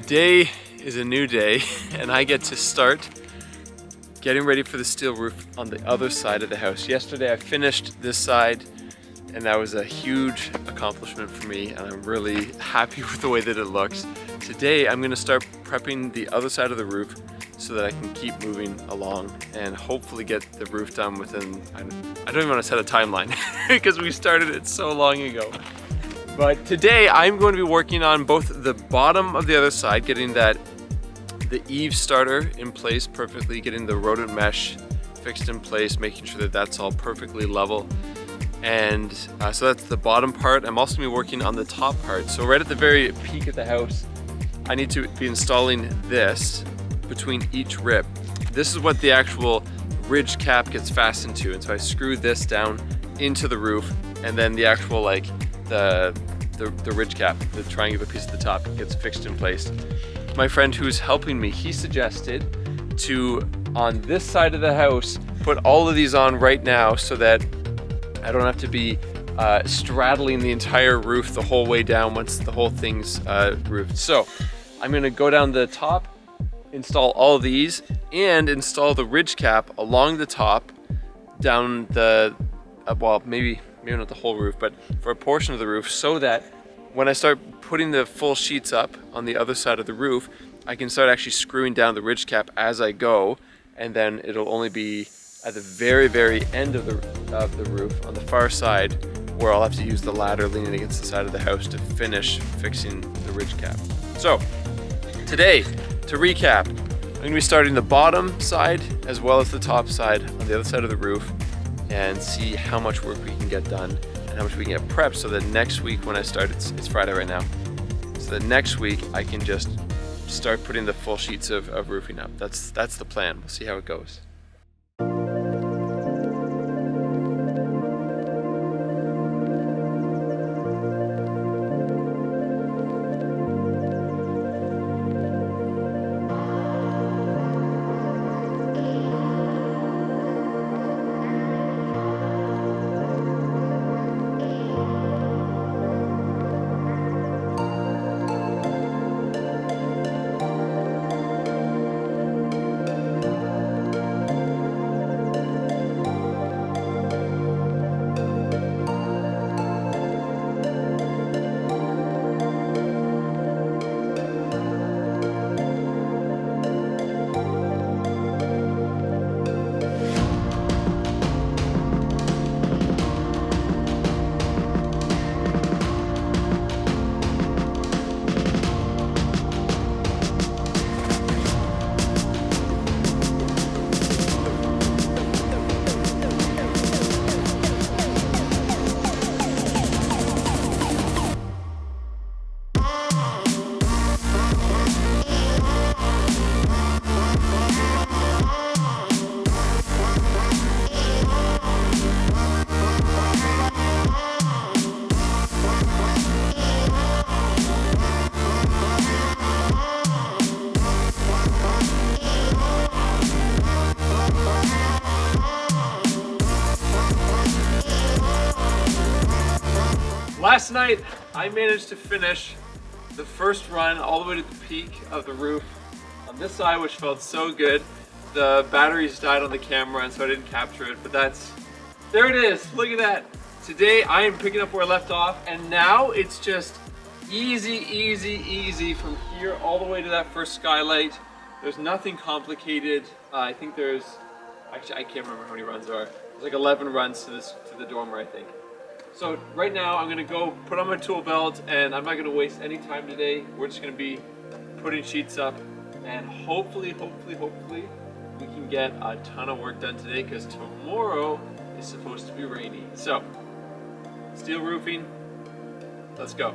Today is a new day and I get to start getting ready for the steel roof on the other side of the house. Yesterday I finished this side and that was a huge accomplishment for me and I'm really happy with the way that it looks. Today I'm going to start prepping the other side of the roof so that I can keep moving along and hopefully get the roof done within, I don't even want to set a timeline because we started it so long ago. But today I'm going to be working on both the bottom of the other side, getting the eave starter in place perfectly, getting the rodent mesh fixed in place, making sure that that's all perfectly level. And so that's the bottom part. I'm also going to be working on the top part. So right at the very peak of the house, I need to be installing this between each rib. This is what the actual ridge cap gets fastened to. And so I screw this down into the roof and then the actual the ridge cap, the triangular piece at the top, gets fixed in place. My friend who's helping me, he suggested to, on this side of the house, put all of these on right now so that I don't have to be straddling the entire roof the whole way down once the whole thing's roofed. So I'm gonna go down the top, install all of these, and install the ridge cap along the top, down the, well, maybe not the whole roof, but for a portion of the roof, so that when I start putting the full sheets up on the other side of the roof, I can start actually screwing down the ridge cap as I go, and then it'll only be at the very, very end of the roof on the far side where I'll have to use the ladder leaning against the side of the house to finish fixing the ridge cap. So today, to recap, I'm going to be starting the bottom side as well as the top side on the other side of the roof and see how much work we can get done and how much we can get prepped so that next week when I start, it's Friday right now, so that next week I can just start putting the full sheets of roofing up. That's the plan. We'll see how it goes. Last night, I managed to finish the first run all the way to the peak of the roof on this side, which felt so good. The batteries died on the camera and so I didn't capture it, but there it is, look at that. Today I am picking up where I left off and now it's just easy from here all the way to that first skylight. There's nothing complicated. I think there's, actually I can't remember how many runs there are. There's like 11 runs to the dormer, I think. So right now I'm gonna go put on my tool belt and I'm not gonna waste any time today. We're just gonna be putting sheets up and hopefully we can get a ton of work done today because tomorrow is supposed to be rainy. So steel roofing, let's go.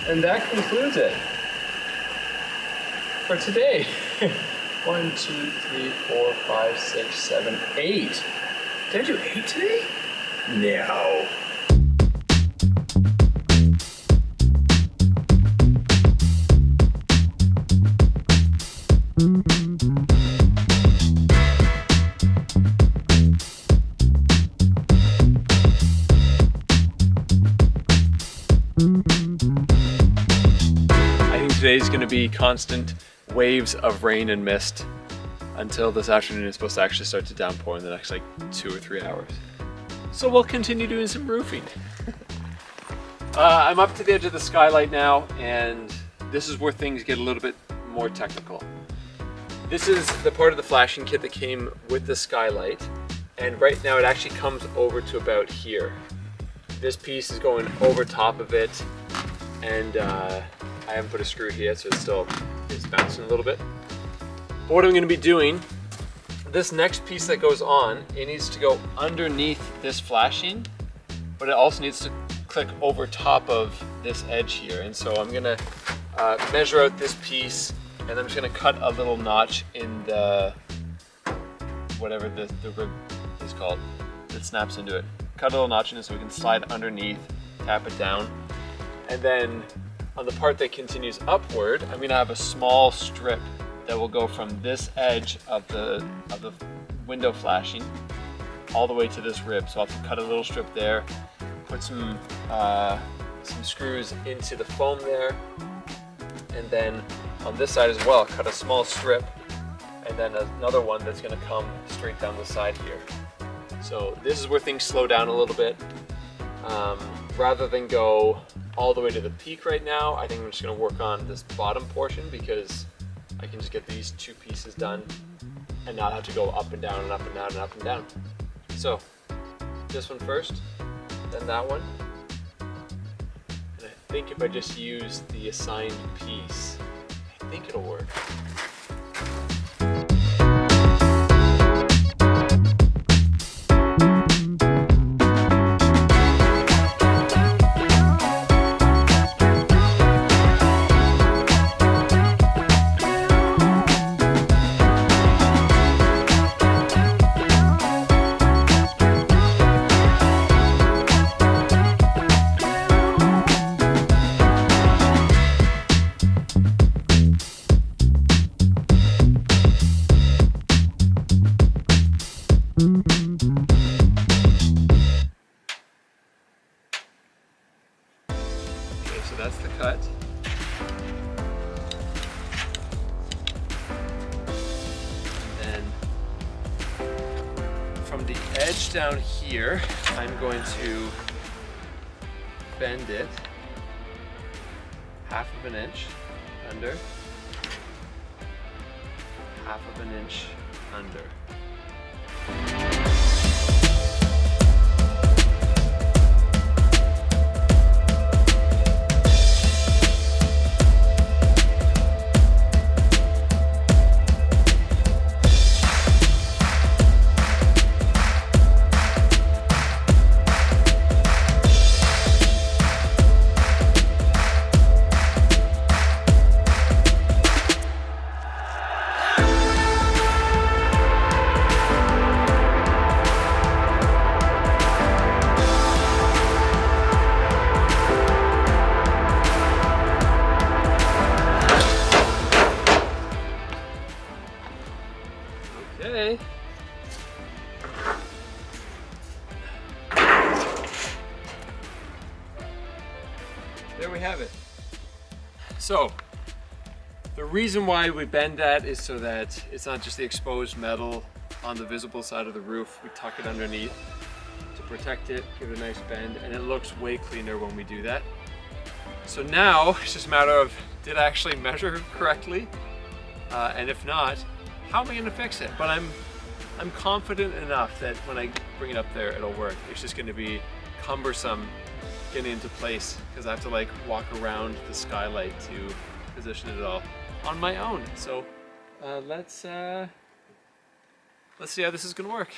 And that concludes it for today. 1, 2, 3, 4, 5, 6, 7, 8. Did I do 8 today? No. Today's going to be constant waves of rain and mist until this afternoon. Is supposed to actually start to downpour in the next like 2 or 3 hours. So we'll continue doing some roofing. I'm up to the edge of the skylight now, and this is where things get a little bit more technical. This is the part of the flashing kit that came with the skylight, and right now it actually comes over to about here. This piece is going over top of it, and I haven't put a screw here, so it's bouncing a little bit. But what I'm going to be doing, this next piece that goes on, it needs to go underneath this flashing, but it also needs to click over top of this edge here. And so I'm going to measure out this piece, and I'm just going to cut a little notch in the, whatever the rib is called, that snaps into it. Cut a little notch in it so we can slide underneath, tap it down, and then on the part that continues upward, I'm going to have a small strip that will go from this edge of the window flashing all the way to this rib. So I'll have to cut a little strip there, put some screws into the foam there, and then on this side as well, cut a small strip, and then another one that's going to come straight down the side here. So this is where things slow down a little bit. Rather than go all the way to the peak right now, I think I'm just going to work on this bottom portion because I can just get these two pieces done and not have to go up and down and up and down and up and down. So this one first, then that one, and I think if I just use the assigned piece, I think it'll work. So that's the cut. And then from the edge down here, I'm going to bend it 1/2 inch under, 1/2 inch under. Okay. There we have it. So, the reason why we bend that is so that it's not just the exposed metal on the visible side of the roof. We tuck it underneath to protect it, give it a nice bend, and it looks way cleaner when we do that. So now, it's just a matter of, did I actually measure correctly? And if not, how am I gonna fix it? But I'm confident enough that when I bring it up there, it'll work. It's just gonna be cumbersome getting into place because I have to like walk around the skylight to position it all on my own. So let's see how this is gonna work.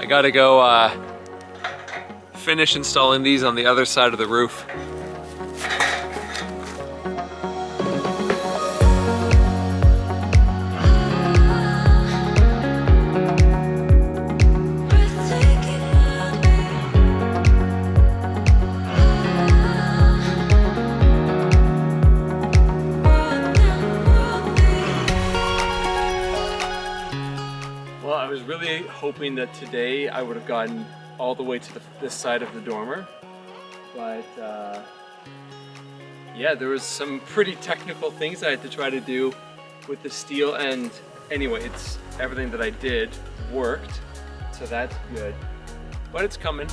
I gotta go finish installing these on the other side of the roof. Well, I was really hoping that today I would have gotten all the way to this side of the dormer, but yeah, there was some pretty technical things I had to try to do with the steel, and anyway, everything that I did worked, so that's good, but it's coming.